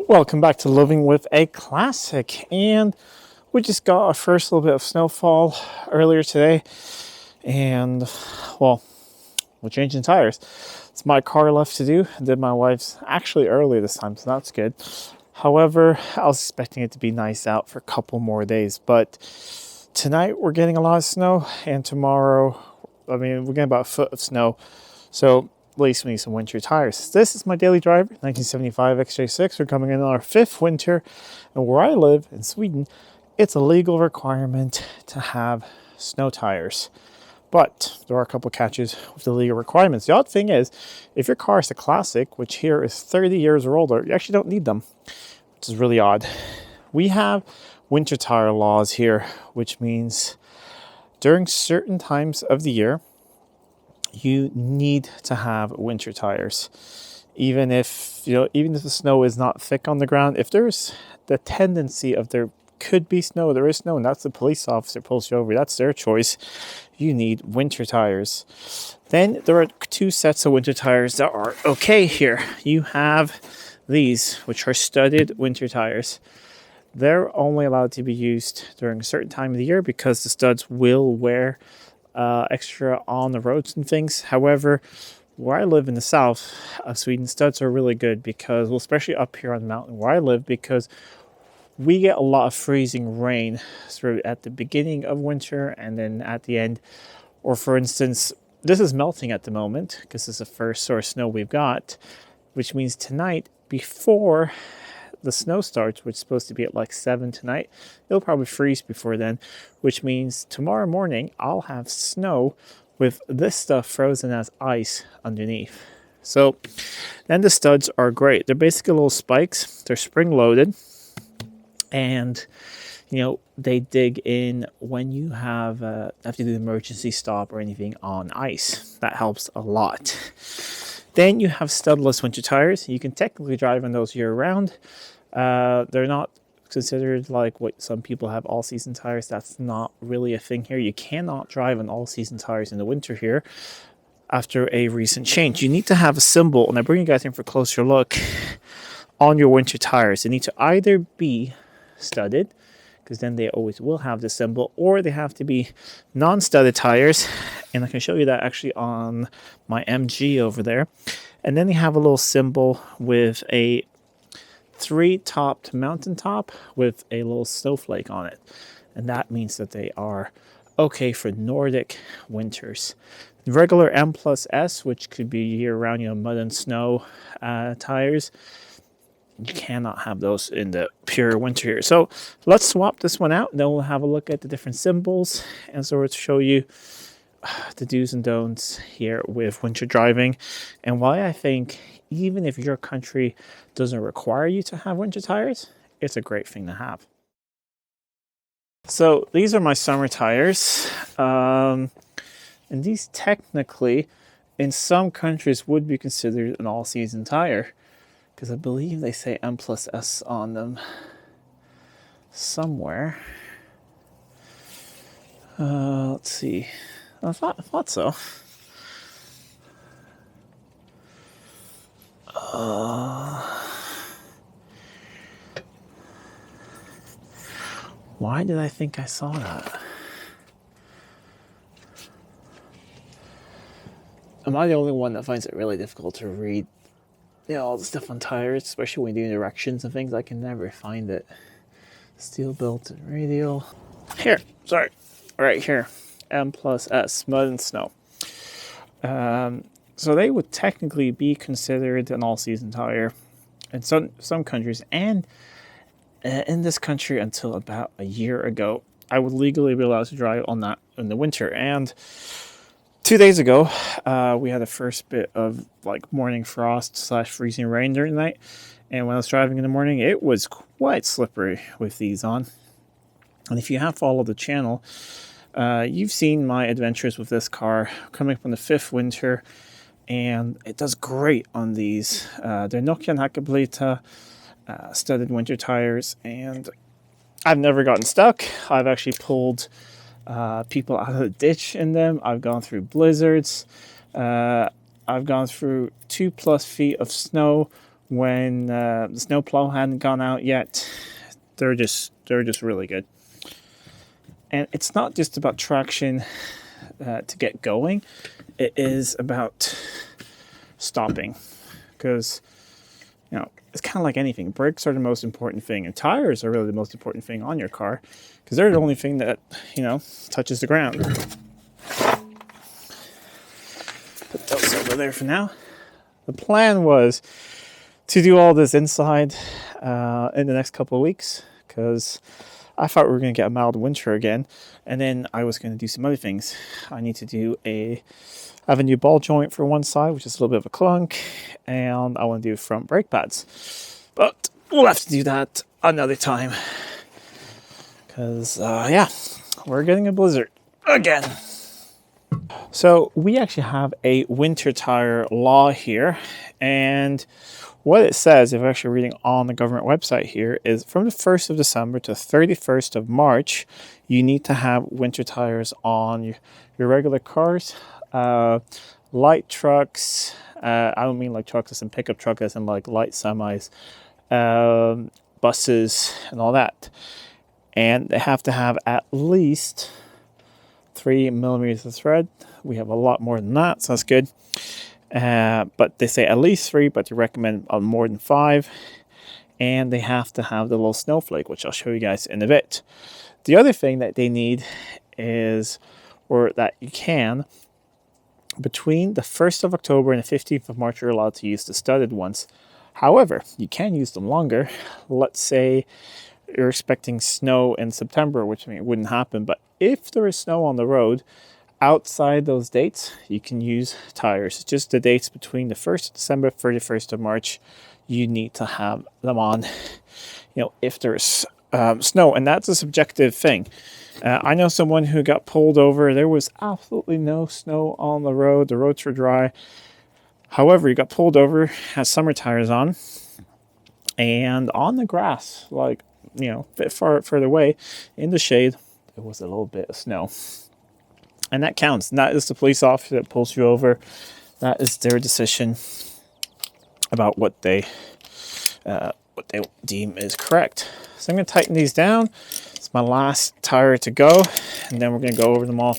Welcome back to Living with a Classic, and we just got our first little bit of snowfall earlier today, and well, we're changing tires. It's my car left to do. I did my wife's actually early this time, so that's good. However, I was expecting it to be nice out for a couple more days, but tonight we're getting a lot of snow, and tomorrow, we're getting about a foot of snow, so at least we need some winter tires. This is my daily driver, 1975 XJ6. We're coming in our fifth winter, and where I live in Sweden, it's a legal requirement to have snow tires. But there are a couple catches with the legal requirements. The odd thing is, if your car is a classic, which here is 30 years or older, you actually don't need them, which is really odd. We have winter tire laws here, which means during certain times of the year, you need to have winter tires. Even if the snow is not thick on the ground, if there's the tendency of there could be snow, there is snow, and that's the police officer pulls you over, that's their choice, you need winter tires. Then there are two sets of winter tires that are okay here. You have these, which are studded winter tires. They're only allowed to be used during a certain time of the year because the studs will wear extra on the roads and things. However, where I live in the south of Sweden, studs are really good because, well, especially up here on the mountain where I live, because we get a lot of freezing rain sort of at the beginning of winter and then at the end. Or for instance, this is melting at the moment because this is the first sort of snow we've got, which means tonight, before the snow starts, which is supposed to be at like 7 tonight, it'll probably freeze before then, which means tomorrow morning I'll have snow with this stuff frozen as ice underneath. So then the studs are great. They're basically little spikes. They're spring loaded, and they dig in when you have to do the emergency stop or anything on ice. That helps a lot. Then you have studless winter tires. You can technically drive on those year round. They're not considered like what some people have all-season tires. That's not really a thing here. You cannot drive on all-season tires in the winter here after a recent change. You need to have a symbol, and I bring you guys in for a closer look, on your winter tires. They need to either be studded, because then they always will have the symbol, or they have to be non-studded tires, and I can show you that actually on my MG over there. And then they have a little symbol with a 3-topped mountaintop with a little snowflake on it, and that means that they are okay for Nordic winters. The regular M+S, which could be year-round, mud and snow tires, you cannot have those in the pure winter here. So let's swap this one out, and then we'll have a look at the different symbols and sort of show you the do's and don'ts here with winter driving, and why I think even if your country doesn't require you to have winter tires, it's a great thing to have. So these are my summer tires, and these technically in some countries would be considered an all-season tire, because I believe they say M+S on them somewhere. Let's see. I thought so. Why did I think I saw that? Am I the only one that finds it really difficult to read all the stuff on tires, especially when you do directions and things? I can never find it. Steel built and radial. Here, sorry. Right here. M+S, mud and snow. So they would technically be considered an all-season tire in some countries, and in this country until about a year ago, I would legally be allowed to drive on that in the winter. And 2 days ago, we had the first bit of like morning frost / freezing rain during the night, and when I was driving in the morning, it was quite slippery with these on. And if you have followed the channel, you've seen my adventures with this car coming up on the 5th winter, and it does great on these. They're Nokian Hakkapeliitta studded winter tires, and I've never gotten stuck. I've actually pulled people out of the ditch in them. I've gone through blizzards. I've gone through 2+ feet of snow when the snowplow hadn't gone out yet. They're just really good. And it's not just about traction to get going. It is about stopping, because it's kind of like anything. Brakes are the most important thing, and tires are really the most important thing on your car, because they're the only thing that touches the ground. Put those over there for now. The plan was to do all this inside in the next couple of weeks, because I thought we were going to get a mild winter again, and then I was going to do some other things. I need to have a new ball joint for one side, which is a little bit of a clunk, and I want to do front brake pads. But we'll have to do that another time, because we're getting a blizzard again. So we actually have a winter tire law here, and what it says, if I'm actually reading on the government website here, is from the 1st of December to 31st of March, you need to have winter tires on your regular cars, light trucks. I don't mean like trucks as in pickup trucks, as in like light semis, buses, and all that. And they have to have at least 3 millimeters of thread. We have a lot more than that, so that's good. But they say at least 3, but they recommend more than 5. And they have to have the little snowflake, which I'll show you guys in a bit. The other thing that they need is, or that you can, between the 1st of October and the 15th of March, you're allowed to use the studded ones. However, you can use them longer. Let's say you're expecting snow in September, which it wouldn't happen, but if there is snow on the road, outside those dates, you can use tires. It's just the dates between the 1st of December, 31st of March, you need to have them on, if there's snow. And that's a subjective thing. I know someone who got pulled over. There was absolutely no snow on the road. The roads were dry. However, he got pulled over, has summer tires on, and on the grass, like, a bit further away in the shade, there was a little bit of snow. And that counts. And that is the police officer that pulls you over. That is their decision about what they deem is correct. So I'm going to tighten these down. It's my last tire to go, and then we're going to go over them all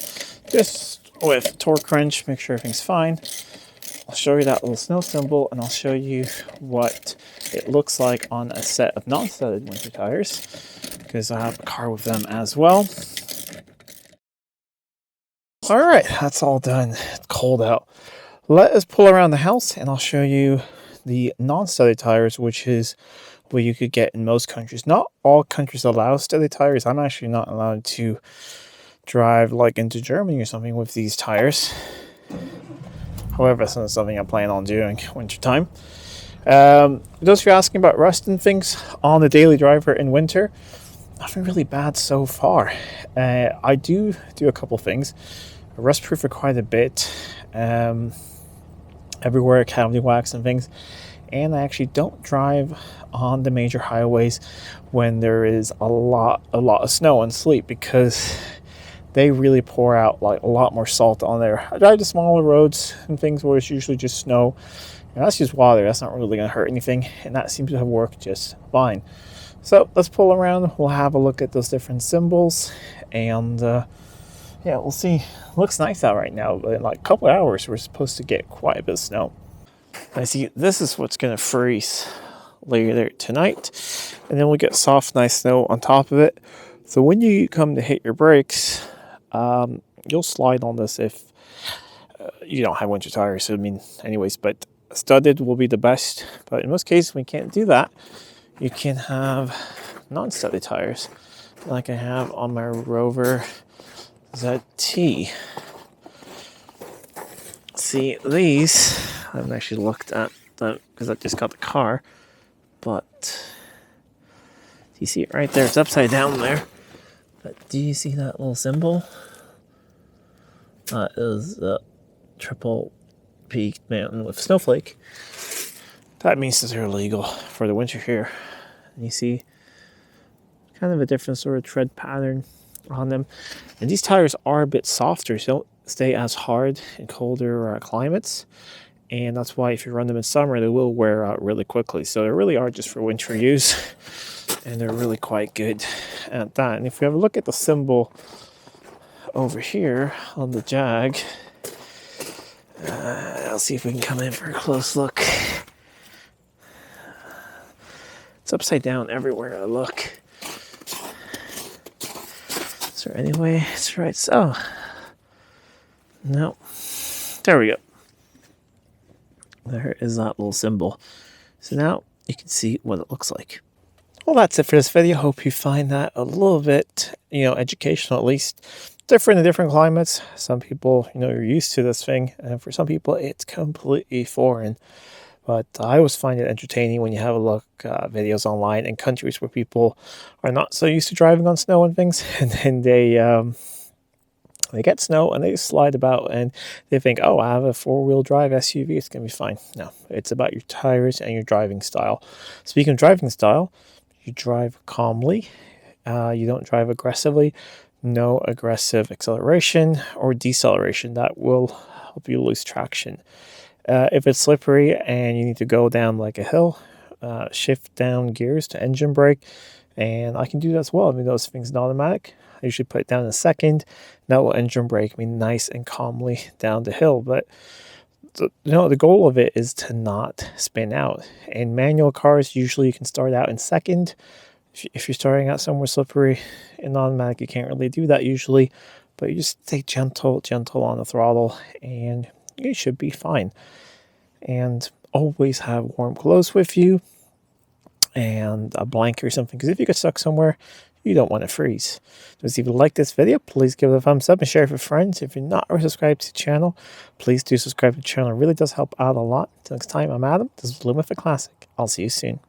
just with a torque wrench, make sure everything's fine. I'll show you that little snow symbol, and I'll show you what it looks like on a set of non-studded winter tires, because I have a car with them as well. All right, that's all done. It's cold out. Let us pull around the house, and I'll show you the non-studded tires, which is what you could get in most countries. Not all countries allow studded tires. I'm actually not allowed to drive like into Germany or something with these tires. However, that's not something I plan on doing wintertime. Those of you asking about rust and things on the daily driver in winter, nothing really bad so far. I do a couple things. I rust proof it quite a bit. Everywhere, cavity wax and things. And I actually don't drive on the major highways when there is a lot of snow and sleet, because they really pour out like a lot more salt on there. I drive the smaller roads and things where it's usually just snow, and that's just water. That's not really going to hurt anything, and that seems to have worked just fine. So let's pull around. We'll have a look at those different symbols, and we'll see. Looks nice out right now, but in like a couple of hours we're supposed to get quite a bit of snow. I see this is what's going to freeze later tonight, and then we'll get soft, nice snow on top of it. So when you come to hit your brakes, you'll slide on this if you don't have winter tires. I mean, anyways, but studded will be the best. But in most cases, we can't do that. You can have non-studded tires, like I have on my Rover ZT. See, these, I haven't actually looked at them because I just got the car, but do you see it right there? It's upside down there. But do you see that little symbol? That is a triple peaked mountain with snowflake. That means that they're legal for the winter here. And you see kind of a different sort of tread pattern on them. And these tires are a bit softer, so they don't stay as hard in colder climates. And that's why if you run them in summer, they will wear out really quickly. So they really are just for winter use, and they're really quite good at that. And if we have a look at the symbol over here on the Jag, I'll see if we can come in for a close look. It's upside down everywhere I look. Is there any way it's right? So, no. There we go. There is that little symbol. So now you can see what it looks like. Well, that's it for this video. Hope you find that a little bit, educational at least. Different in different climates. Some people, you're used to this thing, and for some people, it's completely foreign. But I always find it entertaining when you have a look videos online in countries where people are not so used to driving on snow and things, and then they get snow and they slide about and they think, oh, I have a 4-wheel drive SUV, it's going to be fine. No, it's about your tires and your driving style. Speaking of driving style, you drive calmly. You don't drive aggressively. No aggressive acceleration or deceleration. That will help you lose traction. If it's slippery and you need to go down like a hill, shift down gears to engine brake. And I can do that as well. I mean, those things are automatic. I usually put it down in a second. That will engine brake me nice and calmly down the hill. But the goal of it is to not spin out. In manual cars, usually you can start out in second. If you're starting out somewhere slippery, in automatic, you can't really do that usually. But you just stay gentle on the throttle, and you should be fine. And always have warm clothes with you and a blanket or something, because if you get stuck somewhere, you don't want to freeze. So if you like this video, please give it a thumbs up and share it with friends. If you're not already subscribed to the channel, please do subscribe to the channel. It really does help out a lot. Until next time, I'm Adam. This is Living with a Classic. I'll see you soon.